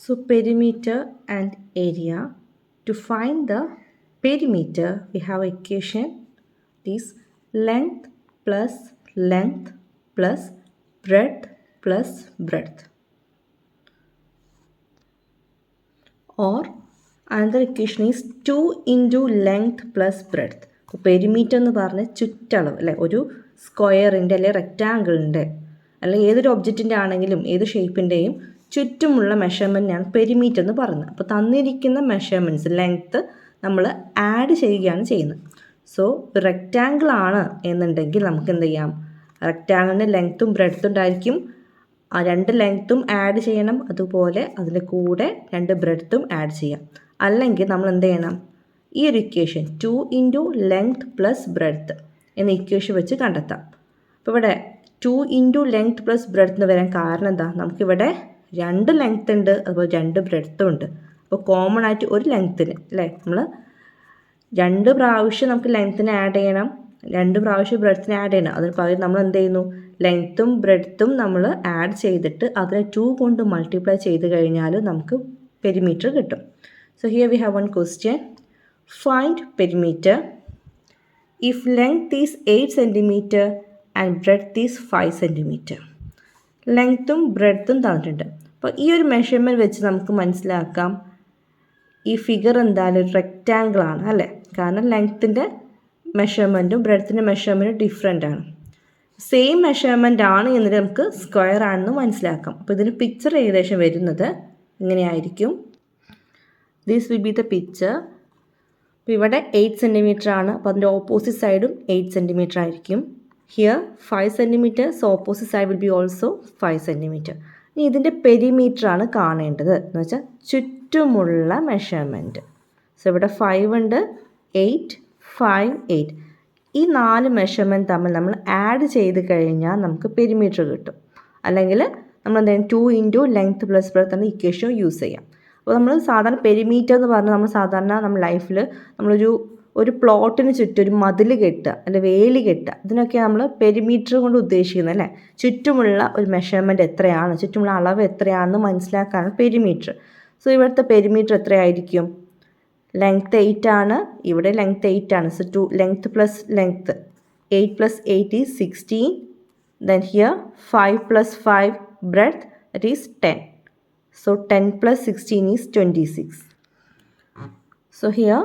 So perimeter and area. To find the perimeter, we have equation is length plus breadth plus breadth. Or another equation is 2 into length plus breadth. അപ്പോൾ perimeter എന്ന് പറഞ്ഞാൽ ചുറ്റളവ് അല്ലെ, ഒരു സ്ക്വയറിൻ്റെ അല്ലെ റെക്റ്റാങ്കിളിൻ്റെ അല്ലെ ഏതൊരു ഒബ്ജക്റ്റിൻ്റെ ആണെങ്കിലും ഏത് ഷേപ്പിൻ്റെയും ചുറ്റുമുള്ള മെഷർമെൻറ്റിനാണ് പെരിമീറ്റർ എന്ന് പറയുന്നത്. അപ്പോൾ തന്നിരിക്കുന്ന മെഷർമെൻറ്റ്സ് ലെങ്ത്ത് നമ്മൾ ആഡ് ചെയ്യുകയാണ് ചെയ്യുന്നത്. സോ റെക്റ്റാങ്കിൾ ആണ് എന്നുണ്ടെങ്കിൽ നമുക്ക് എന്ത് ചെയ്യാം, റെക്റ്റാങ്കിളിൻ്റെ ലെങ്ത്തും ബ്രെഡ്ത്തും ഉണ്ടായിരിക്കും. ആ രണ്ട് ലെങ്ത്തും ആഡ് ചെയ്യണം, അതുപോലെ അതിൻ്റെ കൂടെ രണ്ട് ബ്രെഡ്ത്തും ആഡ് ചെയ്യാം. അല്ലെങ്കിൽ നമ്മൾ എന്ത് ചെയ്യണം, ഈ ഒരു equation 2 into length plus breadth എന്ന ഇക്വേഷൻ വെച്ച് കണ്ടെത്താം. അപ്പോൾ ഇവിടെ 2 ഇൻറ്റു ലെങ്ത് പ്ലസ് ബ്രെഡ്ത്ത് എന്ന് വരാൻ കാരണം എന്താ, നമുക്കിവിടെ രണ്ട് ലെങ്ത് ഉണ്ട്, അതുപോലെ രണ്ട് ബ്രെഡ്ത്തും ഉണ്ട്. അപ്പോൾ കോമൺ ആയിട്ട് ഒരു ലെങ്ത്തിന് അല്ലേ, നമ്മൾ രണ്ട് പ്രാവശ്യം നമുക്ക് ലെങ്ത്തിന് ആഡ് ചെയ്യണം, രണ്ട് പ്രാവശ്യം ബ്രെഡ്ത്തിന് ആഡ് ചെയ്യണം. അതിന് പകരം നമ്മൾ എന്ത് ചെയ്യുന്നു, ലെങ്ത്തും ബ്രെഡ്ത്തും നമ്മൾ ആഡ് ചെയ്തിട്ട് അതിനെ 2 കൊണ്ട് മൾട്ടിപ്ലൈ ചെയ്ത് കഴിഞ്ഞാൽ നമുക്ക് പെരിമീറ്റർ കിട്ടും. So here we have one question. Find perimeter if length is 8 centimetre and breadth is 5 centimetre. ലെങ്ത്തും ബ്രെഡ്ത്തും തന്നിട്ടുണ്ട്. അപ്പോൾ ഈ ഒരു മെഷർമെൻറ്റ് വെച്ച് നമുക്ക് മനസ്സിലാക്കാം ഈ ഫിഗർ എന്തായാലും ഒരു റെക്റ്റാങ്കിൾ ആണ് അല്ലേ, കാരണം ലെങ്ത്തിൻ്റെ മെഷർമെൻറ്റും ബ്രെഡ്ത്തിൻ്റെ മെഷർമെൻറ്റും ഡിഫറെൻ്റ് ആണ്. സെയിം മെഷർമെൻ്റ് ആണ് എന്നിട്ട് നമുക്ക് സ്ക്വയർ ആണെന്ന് മനസ്സിലാക്കാം. അപ്പോൾ ഇതിന് പിക്ചർ ഏകദേശം വരുന്നത് ഇങ്ങനെയായിരിക്കും. This will be the picture. അപ്പോൾ ഇവിടെ 8 സെൻറ്റിമീറ്റർ ആണ്, അപ്പോൾ അതിൻ്റെ ഓപ്പോസിറ്റ് സൈഡും 8 സെൻറ്റിമീറ്റർ ആയിരിക്കും. Here 5 centimetre, so opposite side will be also 5 centimetre. ഇനി ഇതിൻ്റെ പെരിമീറ്റർ ആണ് കാണേണ്ടത്, എന്ന് വെച്ചാൽ ചുറ്റുമുള്ള മെഷർമെൻറ്റ്. സോ ഇവിടെ 5 ഉണ്ട്, 8, 5, 8. ഈ 4 മെഷർമെൻറ്റ് തമ്മിൽ നമ്മൾ ആഡ് ചെയ്ത് കഴിഞ്ഞാൽ നമുക്ക് പെരിമീറ്റർ കിട്ടും. അല്ലെങ്കിൽ നമ്മൾ എന്തായാലും 2 ഇൻറ്റു ലെങ്ത് പ്ലസ് ബ്രെഡ്ത്ത് എന്ന ഇക്വേഷൻ യൂസ് ചെയ്യാം. അപ്പോൾ നമ്മൾ സാധാരണ പെരിമീറ്റർ എന്ന് പറഞ്ഞാൽ നമ്മൾ സാധാരണ നമ്മുടെ ലൈഫിൽ നമ്മളൊരു പ്ലോട്ടിന് ചുറ്റും ഒരു മതിൽ കെട്ടുക അല്ലെ വേലി കെട്ടുക, ഇതിനൊക്കെ നമ്മൾ പെരിമീറ്റർ കൊണ്ട് ഉദ്ദേശിക്കുന്നത് അല്ലേ. ചുറ്റുമുള്ള ഒരു മെഷർമെൻറ്റ് എത്രയാണ്, ചുറ്റുമുള്ള അളവ് എത്രയാണെന്ന് മനസ്സിലാക്കാനാണ് പെരിമീറ്റർ. സോ ഇവിടുത്തെ പെരിമീറ്റർ എത്രയായിരിക്കും, ലെങ്ത്ത് 8 ആണ്, ഇവിടെ ലെങ്ത്ത് 8 ആണ്. So 2 length plus length 8 plus 8 is 16. Then here 5 plus 5 breadth that is 10. So 10 plus 16 is 26. So here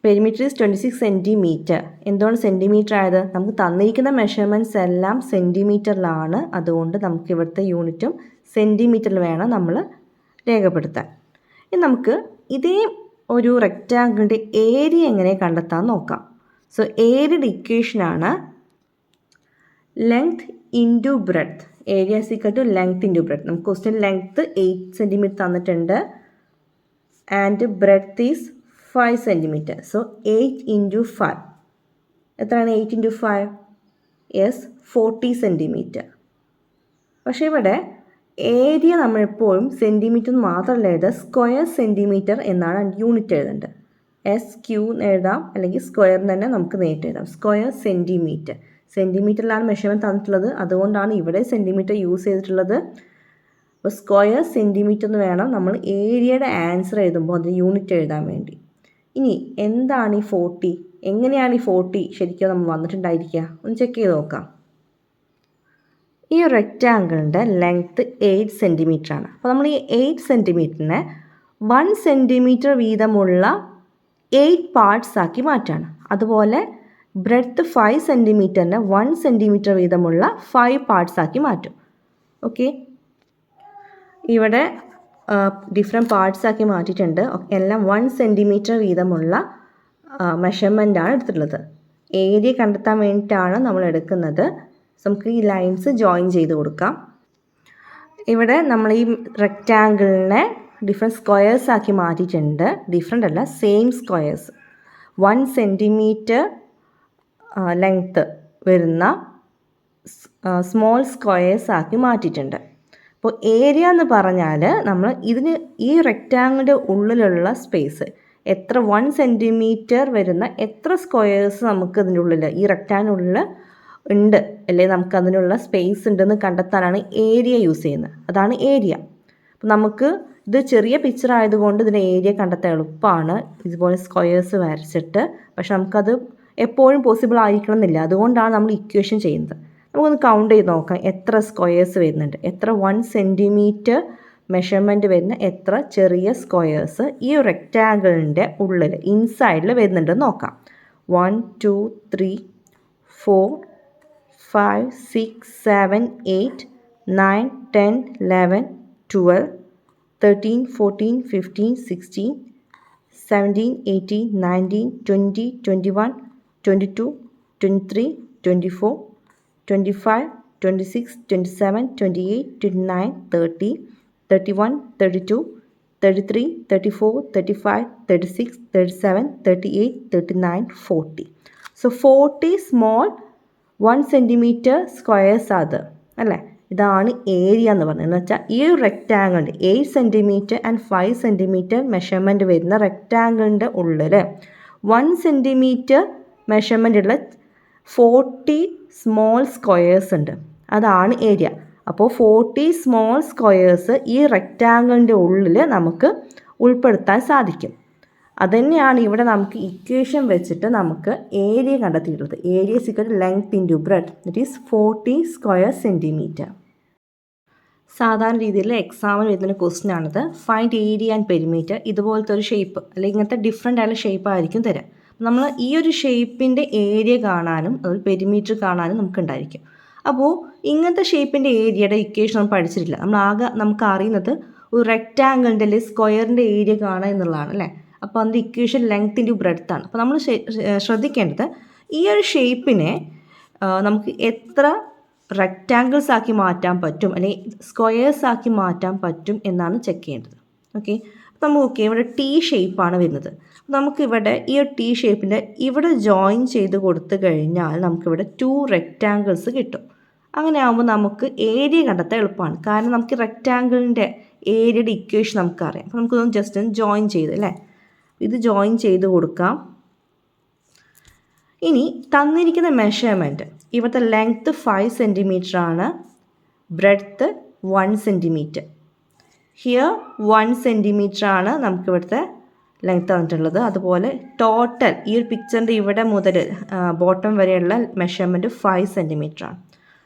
perimeter is 26 centimetre. എന്തുകൊണ്ട് സെൻറ്റിമീറ്റർ ആയത്, നമുക്ക് തന്നിരിക്കുന്ന മെഷർമെൻറ്റ്സ് എല്ലാം സെൻറ്റിമീറ്ററിലാണ്, അതുകൊണ്ട് നമുക്ക് ഇവിടുത്തെ യൂണിറ്റും സെൻറ്റിമീറ്ററിൽ വേണം നമ്മൾ രേഖപ്പെടുത്താൻ. ഇനി നമുക്ക് ഇതേ ഒരു റെക്റ്റാങ്കിളിൻ്റെ ഏരിയ എങ്ങനെ കണ്ടെത്താൻ നോക്കാം. സോ ഏരിയയുടെ ഇക്വേഷനാണ് length into breadth. Area is equal to length into breadth. നമുക്ക് ക്വസ്റ്റ്യൻ ലെങ്ത്ത് 8 സെൻറ്റിമീറ്റർ തന്നിട്ടുണ്ട് and breadth is 5 centimetre. So 8 into 5 എത്രയാണ്, 8 ഇൻറ്റു 5 യെസ് 40 സെൻറ്റിമീറ്റർ. പക്ഷേ ഇവിടെ ഏരിയ നമ്മളെപ്പോഴും സെൻറ്റിമീറ്റർ മാത്രമല്ല എഴുതുക, സ്ക്വയർ സെൻറ്റിമീറ്റർ എന്നാണ് യൂണിറ്റ് എഴുതേണ്ടത്. SQ എന്ന് എഴുതാം, അല്ലെങ്കിൽ സ്ക്വയറിന് തന്നെ നമുക്ക് നേരിട്ട് എഴുതാം. സ്ക്വയർ സെൻറ്റിമീറ്റർ, സെൻറ്റിമീറ്ററിലാണ് മെഷർമെൻറ്റ് തന്നിട്ടുള്ളത്, അതുകൊണ്ടാണ് ഇവിടെ സെൻറ്റിമീറ്റർ യൂസ് ചെയ്തിട്ടുള്ളത്. അപ്പോൾ സ്ക്വയർ സെൻറ്റിമീറ്റർ എന്ന് വേണം നമ്മൾ ഏരിയയുടെ ആൻസർ എഴുതുമ്പോൾ അതിന് യൂണിറ്റ് എഴുതാൻ വേണ്ടി. ഇനി എന്താണ് ഈ 40, എങ്ങനെയാണ് ഈ 40 ശരിക്കും നമ്മൾ വന്നിട്ടുണ്ടായിരിക്കുക, ഒന്ന് ചെക്ക് ചെയ്ത് നോക്കാം. ഈ റെക്റ്റാങ്കിളിൻ്റെ ലെങ്ത്ത് 8 സെൻറ്റിമീറ്റർ ആണ്. അപ്പോൾ നമ്മൾ ഈ 8 സെൻറ്റിമീറ്ററിനെ 1 സെൻറ്റിമീറ്റർ വീതമുള്ള 8 പാർട്സ് ആക്കി മാറ്റാണ്. അതുപോലെ ബ്രെഡ്ത്ത് 5 സെൻറ്റിമീറ്ററിനെ 1 സെൻറ്റിമീറ്റർ വീതമുള്ള 5 പാർട്സ് ആക്കി മാറ്റും. ഓക്കെ, ഇവിടെ ഡിഫറെൻറ്റ് പാർട്സ് ആക്കി മാറ്റിയിട്ടുണ്ട്. എല്ലാം 1 സെൻറ്റിമീറ്റർ വീതമുള്ള മെഷർമെൻ്റാണ് എടുത്തിട്ടുള്ളത്. ഏരിയ കണ്ടെത്താൻ വേണ്ടിയിട്ടാണ് നമ്മൾ എടുക്കുന്നത്. നമുക്ക് ഈ ലൈൻസ് ജോയിൻ ചെയ്ത് കൊടുക്കാം. ഇവിടെ നമ്മൾ ഈ റെക്റ്റാങ്കിളിനെ ഡിഫറെൻറ്റ് സ്ക്വയേഴ്സ് ആക്കി മാറ്റിയിട്ടുണ്ട്. ഡിഫറെൻ്റ് അല്ല, സെയിം സ്ക്വയേഴ്സ്. 1 സെൻറ്റിമീറ്റർ ലെങ്ത്ത് വരുന്ന സ്മോൾ സ്ക്വയേഴ്സ് ആക്കി മാറ്റിയിട്ടുണ്ട്. അപ്പോൾ ഏരിയ എന്ന് പറഞ്ഞാൽ നമ്മൾ ഈ റെക്റ്റാങ്കിളിൻ്റെ ഉള്ളിലുള്ള സ്പേസ് എത്ര 1 സെൻറ്റിമീറ്റർ വരുന്ന എത്ര സ്ക്വയേഴ്സ് നമുക്ക് ഇതിൻ്റെ ഉള്ളിൽ ഈ റെക്റ്റാങ്കിളിനുള്ളിൽ ഉണ്ട്, അല്ലെങ്കിൽ നമുക്ക് അതിനുള്ള സ്പേസ് ഉണ്ടെന്ന് കണ്ടെത്താനാണ് ഏരിയ യൂസ് ചെയ്യുന്നത്. അതാണ് ഏരിയ. അപ്പോൾ നമുക്ക് ഇത് ചെറിയ പിക്ചർ ആയതുകൊണ്ട് ഇതിൻ്റെ ഏരിയ കണ്ടെത്താൻ എളുപ്പമാണ് ഇതുപോലെ സ്ക്വയേഴ്സ് വരച്ചിട്ട്. പക്ഷെ നമുക്കത് എപ്പോഴും പോസിബിൾ ആയിരിക്കണം എന്നില്ല. അതുകൊണ്ടാണ് നമ്മൾ ഇക്വേഷൻ ചെയ്യുന്നത്. നമുക്കൊന്ന് കൗണ്ട് ചെയ്ത് നോക്കാം എത്ര സ്ക്വയേഴ്സ് വരുന്നുണ്ട്, എത്ര 1 സെൻറ്റിമീറ്റർ മെഷർമെൻറ്റ് വരുന്ന എത്ര ചെറിയ സ്ക്വയേഴ്സ് ഈ റെക്റ്റാങ്കിളിൻ്റെ ഉള്ളിൽ ഇൻസൈഡിൽ വരുന്നുണ്ടെന്ന് നോക്കാം. 1 2 3 4 5 6 7 8 9 10 11 12 13 14 15 16 17 18 19 20 21 22 23 24 25 26 27 28 29 30 31 32 33 34 35 36 37 38 39 40. So 40 small 1 centimeter squares അത് അല്ലേ. ഇതാണ് ഏരിയ എന്ന് പറയുന്നത്. എന്ന് വെച്ചാൽ ഈ റെക്റ്റാങ്കിളിൻ്റെ 8 സെൻറ്റിമീറ്റർ ആൻഡ് 5 സെൻറ്റിമീറ്റർ മെഷർമെൻറ്റ് വരുന്ന റെക്റ്റാങ്കിളിൻ്റെ ഉള്ളിൽ 1 സെൻറ്റിമീറ്റർ മെഷർമെൻ്റ് ഉള്ള 40 സ്മോൾ സ്ക്വയേഴ്സ് ഉണ്ട്. അതാണ് ഏരിയ. അപ്പോൾ 40 സ്മോൾ സ്ക്വയേഴ്സ് ഈ റെക്റ്റാങ്കിളിൻ്റെ ഉള്ളിൽ നമുക്ക് ഉൾപ്പെടുത്താൻ സാധിക്കും. അതുതന്നെയാണ് ഇവിടെ നമുക്ക് ഇക്വേഷൻ വെച്ചിട്ട് നമുക്ക് ഏരിയ കണ്ടെത്തിയിട്ടുള്ളത്. Area is equal to length into breadth, that is 40 square centimetre. സാധാരണ രീതിയിൽ എക്സാമിന് വരുന്ന ക്വസ്റ്റ്യൻ ആണിത്. Find area and perimeter. ഇതുപോലത്തെ ഒരു ഷേപ്പ് അല്ലെങ്കിൽ ഇങ്ങനത്തെ ഡിഫറെൻ്റ് ആയ ഷേപ്പ് ആയിരിക്കും തരാം. നമ്മൾ ഈ ഒരു ഷേപ്പിൻ്റെ ഏരിയ കാണാനും അതുപോലെ പെരിമീറ്റർ കാണാനും നമുക്കുണ്ടായിരിക്കും. അപ്പോൾ ഇങ്ങനത്തെ ഷേപ്പിൻ്റെ ഏരിയയുടെ ഇക്വേഷൻ നമ്മൾ പഠിച്ചിട്ടില്ല. നമുക്ക് അറിയുന്നത് ഒരു റെക്റ്റാങ്കിളിൻ്റെ അല്ലെങ്കിൽ സ്ക്വയറിൻ്റെ ഏരിയ കാണുക എന്നുള്ളതാണ് അല്ലേ. അപ്പോൾ അതിൻ്റെ ഇക്വേഷൻ ലെങ്ത് ഇൻറ്റു ബ്രെഡ്ത്ത് ആണ്. അപ്പോൾ നമ്മൾ ശ്രദ്ധിക്കേണ്ടത് ഈ ഒരു ഷേപ്പിനെ നമുക്ക് എത്ര റെക്റ്റാങ്കിൾസ് ആക്കി മാറ്റാൻ പറ്റും അല്ലെങ്കിൽ സ്ക്വയേഴ്സ് ആക്കി മാറ്റാൻ പറ്റും എന്നാണ് ചെക്ക് ചെയ്യേണ്ടത്. ഓക്കെ, അപ്പോൾ നമുക്ക് ഇവിടെ ടി ഷേപ്പാണ് വരുന്നത്. നമുക്കിവിടെ ഈ ഒരു ടി ഷേപ്പിൻ്റെ ഇവിടെ ജോയിൻ ചെയ്ത് കൊടുത്തു കഴിഞ്ഞാൽ നമുക്കിവിടെ 2 റെക്റ്റാങ്കിൾസ് കിട്ടും. അങ്ങനെ ആകുമ്പോൾ നമുക്ക് ഏരിയ കണ്ടെത്താൻ എളുപ്പമാണ്. കാരണം നമുക്ക് റെക്റ്റാങ്കിളിൻ്റെ ഏരിയയുടെ ഇക്വേഷൻ നമുക്കറിയാം. അപ്പോൾ നമുക്കൊന്ന് ജസ്റ്റ് ഒന്ന് ജോയിൻ ചെയ്ത് അല്ലേ, ഇത് ജോയിൻ ചെയ്ത് കൊടുക്കാം. ഇനി തന്നിരിക്കുന്ന മെഷർമെൻറ്റ് ഇവിടുത്തെ ലെങ്ത്ത് 5 സെൻറ്റിമീറ്റർ ആണ്, ബ്രെഡ്ത്ത് 1 സെൻറ്റിമീറ്റർ. ഹിയർ 1 സെൻറ്റിമീറ്റർ ആണ് നമുക്കിവിടുത്തെ ലെങ്ത്ത് തന്നിട്ടുള്ളത്. അതുപോലെ ടോട്ടൽ ഈ ഒരു പിക്ചറിൻ്റെ ഇവിടെ മുതൽ ബോട്ടം വരെയുള്ള മെഷർമെൻറ്റ് 5 സെൻറ്റിമീറ്റർ ആണ്.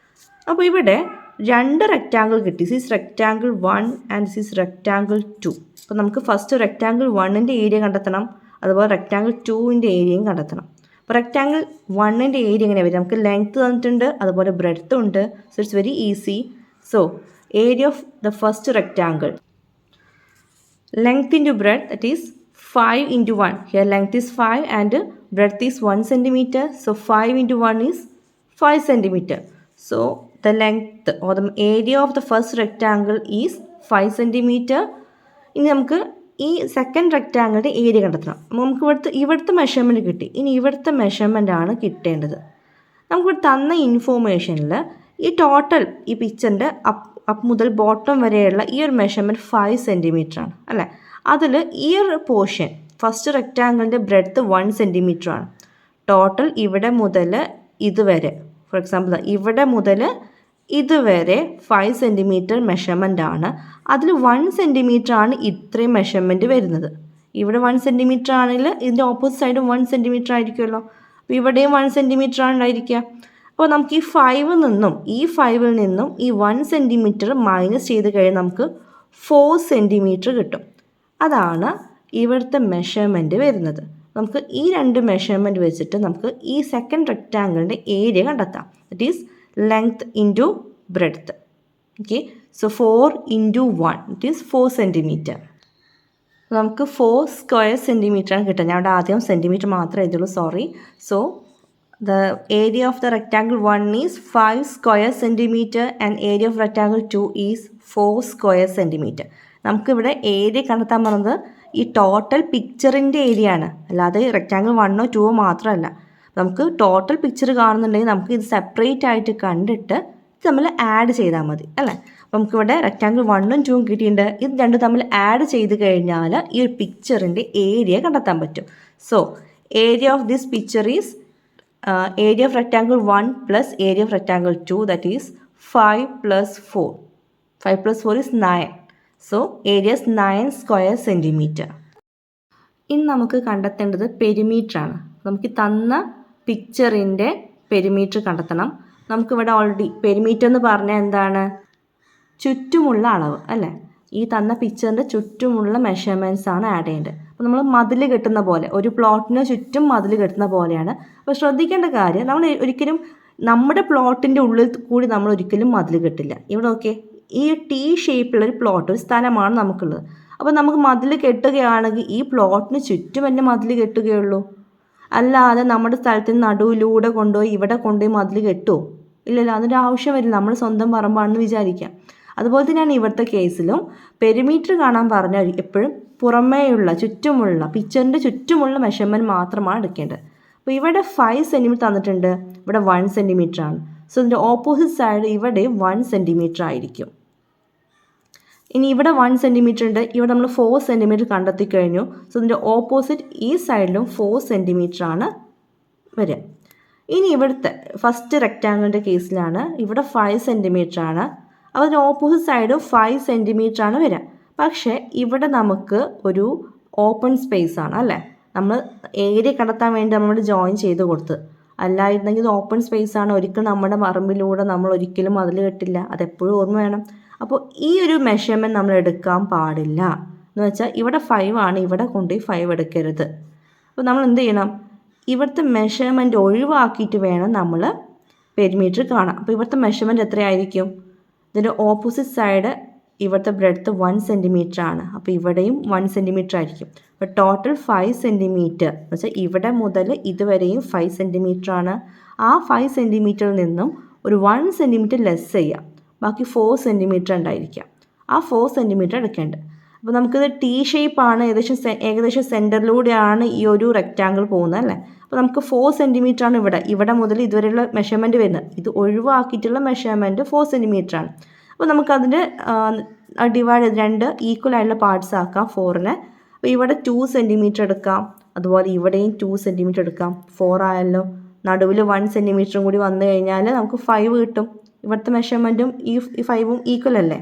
അപ്പോൾ ഇവിടെ 2 റെക്റ്റാങ്കിൾ കിട്ടി. This is rectangle 1 and this is rectangle 2. അപ്പോൾ നമുക്ക് ഫസ്റ്റ് റെക്റ്റാങ്കിൾ 1ൻ്റെ ഏരിയ കണ്ടെത്തണം, അതുപോലെ റെക്റ്റാങ്കിൾ 2ൻ്റെ ഏരിയയും കണ്ടെത്തണം. അപ്പോൾ റെക്റ്റാങ്കിൾ 1ൻ്റെ ഏരിയ എങ്ങനെ വരും? നമുക്ക് ലെങ്ത്ത് തന്നിട്ടുണ്ട്, അതുപോലെ ബ്രെഡ്ത്തും ഉണ്ട്. So it's very easy. So area of the first rectangle, length into breadth, that is 5 into 1. Here length is 5 and breadth is 1 centimeter. So 5 into 1 is 5 centimeter. So the length or the area of the first rectangle is 5 centimeter. ഇനി നമുക്ക് ഈ second റെക്റ്റാങ്കിളിൻ്റെ area കണ്ടെത്തണം. നമുക്ക് ഇവിടുത്തെ measurement കിട്ടി. ഇനി ഇവിടുത്തെ measurement ആണ് കിട്ടേണ്ടത്. നമുക്കിവിടെ തന്ന ഇൻഫോർമേഷനിൽ ഈ ടോട്ടൽ ഈ പിക്ചറിൻ്റെ അപ്പ് മുതൽ ബോട്ടം വരെയുള്ള ഈ ഒരു മെഷർമെൻറ്റ് 5 സെൻറ്റിമീറ്റർ ആണ് അല്ലേ. അതിൽ ഈ ഒരു പോർഷൻ ഫസ്റ്റ് റെക്റ്റാങ്കിളിൻ്റെ ബ്രെഡ്ത്ത് 1 സെൻറ്റിമീറ്റർ ആണ്. ടോട്ടൽ ഇവിടെ മുതൽ ഇതുവരെ, ഫോർ എക്സാമ്പിൾ ഇവിടെ മുതൽ ഇതുവരെ 5 സെൻറ്റിമീറ്റർ മെഷർമെൻ്റ് ആണ്. അതിൽ 1 സെൻറ്റിമീറ്റർ ആണ് ഇത്രയും മെഷർമെൻറ്റ് വരുന്നത്. ഇവിടെ 1 സെൻറ്റിമീറ്റർ ആണെങ്കിൽ ഇതിൻ്റെ ഓപ്പോസിറ്റ് സൈഡും 1 സെൻറ്റിമീറ്റർ ആയിരിക്കുമല്ലോ. അപ്പോൾ ഇവിടെയും 1 സെൻറ്റിമീറ്റർ ആണ് ഉണ്ടായിരിക്കുക. അപ്പോൾ നമുക്ക് ഈ 5ൽ നിന്നും ഈ 1 സെൻറ്റിമീറ്റർ മൈനസ് ചെയ്ത് കഴിഞ്ഞാൽ നമുക്ക് 4 സെൻറ്റിമീറ്റർ കിട്ടും. അതാണ് ഇവിടുത്തെ മെഷർമെൻറ്റ് വരുന്നത്. നമുക്ക് ഈ 2 മെഷർമെൻറ്റ് വെച്ചിട്ട് നമുക്ക് ഈ സെക്കൻഡ് റെക്റ്റാങ്കിളിൻ്റെ ഏരിയ കണ്ടെത്താം. That is length into breadth. Okay, so 4 into 1 it is 4 centimetre. നമുക്ക് 4 സ്ക്വയർ സെൻറ്റിമീറ്റർ ആണ് കിട്ടുക. ഞാൻ അവിടെ ആദ്യം സെൻറ്റിമീറ്റർ മാത്രമേ എഴുതുള്ളൂ, sorry. So the area of the rectangle 1 is 5 square centimeter and area of rectangle 2 is 4 square centimeter. നമുക്കിവിടെ area കണ്ടെത്താൻ പറഞ്ഞത് ഈ ടോട്ടൽ പിക്ചറിൻ്റെ ഏരിയ ആണ്, അല്ലാതെ റെക്റ്റാങ്കിൾ 1ഓ 2ഓ മാത്രമല്ല. നമുക്ക് ടോട്ടൽ പിക്ചർ കാണുന്നുണ്ടെങ്കിൽ നമുക്ക് ഇത് സെപ്പറേറ്റ് ആയിട്ട് കണ്ടിട്ട് ഇത് നമ്മൾ ആഡ് ചെയ്താൽ മതി അല്ലേ. അപ്പോൾ നമുക്കിവിടെ റെക്റ്റാങ്കിൾ 1ഉം 2ഉം കിട്ടിയിട്ടുണ്ട്. ഇത് രണ്ടും തമ്മിൽ ആഡ് ചെയ്ത് കഴിഞ്ഞാൽ ഈ ഒരു പിക്ചറിൻ്റെ ഏരിയ കണ്ടെത്താൻ പറ്റും. So area of this picture is area of rectangle 1 plus area of rectangle 2, that is 5 plus 4. 5 plus 4 is 9. So area is 9 square centimetre. ഇനി നമുക്ക് കണ്ടെത്തേണ്ടത് പെരിമീറ്ററാണ്. നമുക്ക് തന്ന പിക്ചറിൻ്റെ പെരിമീറ്റർ കണ്ടെത്തണം. നമുക്കിവിടെ ഓൾറെഡി പെരിമീറ്റർ എന്ന് പറഞ്ഞാൽ എന്താണ്? ചുറ്റുമുള്ള അളവ് അല്ലേ? ഈ തന്ന പിക്ചറിൻ്റെ ചുറ്റുമുള്ള മെഷർമെൻറ്റ്സ് ആണ് ആഡ് ചെയ്യേണ്ടത്. അപ്പോൾ നമ്മൾ മതിൽ കെട്ടുന്ന പോലെ, ഒരു പ്ലോട്ടിന് ചുറ്റും മതിൽ കെട്ടുന്ന പോലെയാണ്. അപ്പോൾ ശ്രദ്ധിക്കേണ്ട കാര്യം, നമ്മൾ ഒരിക്കലും നമ്മുടെ പ്ലോട്ടിൻ്റെ ഉള്ളിൽ കൂടി നമ്മൾ ഒരിക്കലും മതിൽ കെട്ടില്ല. ഇവിടെ ഓക്കെ, ഈ ടി ഷേപ്പിലുള്ളൊരു പ്ലോട്ട്, ഒരു സ്ഥലമാണ് നമുക്കുള്ളത്. അപ്പോൾ നമുക്ക് മതിൽ കെട്ടുകയാണെങ്കിൽ ഈ പ്ലോട്ടിന് ചുറ്റും തന്നെ മതിൽ കെട്ടുകയുള്ളൂ. അല്ലാതെ നമ്മുടെ സ്ഥലത്തിന് നടുവിലൂടെ കൊണ്ടുപോയി ഇവിടെ കൊണ്ടുപോയി മതിൽ കെട്ടുമോ? ഇല്ലല്ലോ, അതിൻ്റെ ആവശ്യം വരില്ല. നമ്മൾ സ്വന്തം പറമ്പാണെന്ന് വിചാരിക്കാം. അതുപോലെ തന്നെയാണ് ഇവിടുത്തെ കേസിലും. പെരിമീറ്റർ കാണാൻ പറഞ്ഞാൽ എപ്പോഴും പുറമേയുള്ള ചുറ്റുമുള്ള പിക്ചറിൻ്റെ ചുറ്റുമുള്ള മെഷർമെൻറ്റ് മാത്രമാണ് എടുക്കേണ്ടത്. അപ്പോൾ ഇവിടെ 5 സെൻറ്റിമീറ്റർ തന്നിട്ടുണ്ട്, ഇവിടെ 1 സെൻറ്റിമീറ്റർ ആണ്. സോ ഇതിൻ്റെ ഓപ്പോസിറ്റ് സൈഡ് ഇവിടെ 1 സെൻറ്റിമീറ്റർ ആയിരിക്കും. ഇനി ഇവിടെ 1 സെൻറ്റിമീറ്റർ ഉണ്ട്, ഇവിടെ നമ്മൾ 4 സെൻറ്റിമീറ്റർ കണ്ടെത്തി കഴിഞ്ഞു. സോ ഇതിൻ്റെ ഓപ്പോസിറ്റ് ഈ സൈഡിലും 4 സെൻറ്റിമീറ്റർ ആണ് വരിക. ഇനി ഇവിടുത്തെ ഫസ്റ്റ് റെക്റ്റാങ്കിളിൻ്റെ കേസിലാണ് ഇവിടെ 5 സെൻറ്റിമീറ്റർ ആണ്. അപ്പോൾ അതിൻ്റെ ഓപ്പോസിറ്റ് സൈഡും 5 സെൻറ്റിമീറ്റർ ആണ് വരിക. പക്ഷേ ഇവിടെ നമുക്ക് ഒരു ഓപ്പൺ സ്പേസ് ആണ് അല്ലേ? നമ്മൾ ഏരിയ കണ്ടെത്താൻ വേണ്ടി നമ്മൾ ജോയിൻ ചെയ്ത് കൊടുത്ത്. അല്ലായിരുന്നെങ്കിൽ ഇത് ഓപ്പൺ സ്പേസ് ആണ്. ഒരിക്കലും നമ്മുടെ പറമ്പിലൂടെ നമ്മൾ ഒരിക്കലും മതിൽ കെട്ടില്ല. അതെപ്പോഴും ഓർമ്മ വേണം. അപ്പോൾ ഈ ഒരു മെഷർമെൻറ്റ് നമ്മൾ എടുക്കാൻ പാടില്ല. എന്ന് വെച്ചാൽ ഇവിടെ 5 ആണ്, ഇവിടെ കൊണ്ടുപോയി 5 എടുക്കരുത്. അപ്പോൾ നമ്മൾ എന്ത് ചെയ്യണം? ഇവിടുത്തെ മെഷർമെൻറ്റ് ഒഴിവാക്കിയിട്ട് വേണം നമ്മൾ പെരിമീറ്റർ കാണാം. അപ്പോൾ ഇവിടുത്തെ മെഷർമെൻറ്റ് എത്രയായിരിക്കും? ഇതിൻ്റെ ഓപ്പോസിറ്റ് സൈഡ് ഇവിടുത്തെ ബ്രെഡ്ത്ത് 1 സെൻറ്റിമീറ്റർ ആണ്. അപ്പോൾ ഇവിടെയും 1 സെൻറ്റിമീറ്റർ ആയിരിക്കും. അപ്പോൾ ടോട്ടൽ 5 സെൻറ്റിമീറ്റർ എന്ന് വെച്ചാൽ ഇവിടെ മുതൽ ഇതുവരെയും 5 സെൻറ്റിമീറ്റർ ആണ്. ആ 5 സെൻറ്റിമീറ്ററിൽ നിന്നും ഒരു 1 സെൻറ്റിമീറ്റർ ലെസ് ചെയ്യാം. ബാക്കി 4 സെൻറ്റിമീറ്റർ ഉണ്ടായിരിക്കാം. ആ 4 സെൻറ്റിമീറ്റർ എടുക്കേണ്ടത്. അപ്പോൾ നമുക്കിത് ടി ഷേപ്പാണ്, ഏകദേശം സെൻറ്ററിലൂടെയാണ് ഈ ഒരു റെക്റ്റാങ്കിൾ പോകുന്നത് അല്ലേ? അപ്പോൾ നമുക്ക് 4 സെൻറ്റിമീറ്റർ ആണ് ഇവിടെ മുതൽ ഇതുവരെയുള്ള മെഷർമെൻറ്റ് വരുന്നത്. ഇത് ഒഴിവാക്കിയിട്ടുള്ള മെഷർമെൻറ്റ് 4 സെൻറ്റിമീറ്റർ ആണ്. അപ്പോൾ നമുക്കതിൻ്റെ ഡിവൈഡ് 2 ഈക്വൽ ആയിട്ടുള്ള പാർട്സ് ആക്കാം 4നെ. അപ്പോൾ ഇവിടെ 2 സെൻറ്റിമീറ്റർ എടുക്കാം, അതുപോലെ ഇവിടെയും 2 സെൻറ്റിമീറ്റർ എടുക്കാം. 4 ആയല്ലോ. നടുവിൽ 1 സെൻറ്റിമീറ്ററും കൂടി വന്നു കഴിഞ്ഞാൽ നമുക്ക് 5 കിട്ടും. ഇവിടുത്തെ മെഷർമെൻറ്റും ഈ 5ഉം ഈക്വൽ അല്ലേ?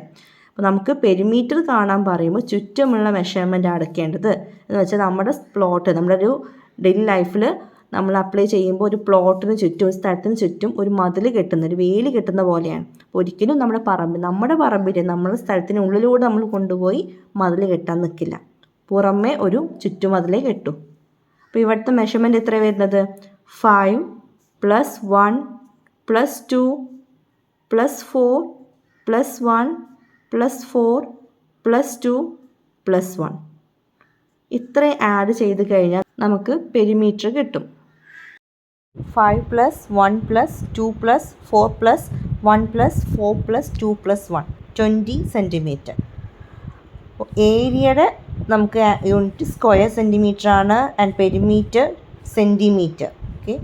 അപ്പോൾ നമുക്ക് പെരിമീറ്റർ കാണാൻ പറയുമ്പോൾ ചുറ്റുമുള്ള മെഷർമെൻറ്റ് അടക്കേണ്ടത്. എന്ന് വെച്ചാൽ നമ്മുടെ പ്ലോട്ട്, നമ്മുടെ ഒരു ഡെയിലി ലൈഫിൽ നമ്മൾ അപ്ലൈ ചെയ്യുമ്പോൾ ഒരു പ്ലോട്ടിന് ചുറ്റും, ഒരു സ്ഥലത്തിന് ചുറ്റും ഒരു മതിൽ കെട്ടുന്ന, ഒരു വേലി കെട്ടുന്ന പോലെയാണ്. ഒരിക്കലും നമ്മുടെ പറമ്പിൽ നമ്മുടെ സ്ഥലത്തിനുള്ളിലൂടെ നമ്മൾ കൊണ്ടുപോയി മതിൽ കെട്ടാൻ നിൽക്കില്ല. പുറമേ ഒരു ചുറ്റുമതിലേ കെട്ടു. അപ്പോൾ ഇവിടുത്തെ മെഷർമെൻറ്റ് എത്ര വരുന്നത്? 5 + 1 + 2 + 4 + 1 + 4 + 2 + 1. ഇത്രയും ആഡ് ചെയ്ത് കഴിഞ്ഞാൽ നമുക്ക് പെരിമീറ്റർ കിട്ടും. 5 + 1 + 2 + 4 + 1 + 4 + 2 + 1 20 സെൻറ്റിമീറ്റർ. ഏരിയയുടെ നമുക്ക് യൂണിറ്റ് സ്ക്വയർ സെൻറ്റിമീറ്റർ ആണ്, ആൻഡ് പെരിമീറ്റർ സെൻറ്റിമീറ്റർ. ഓക്കെ.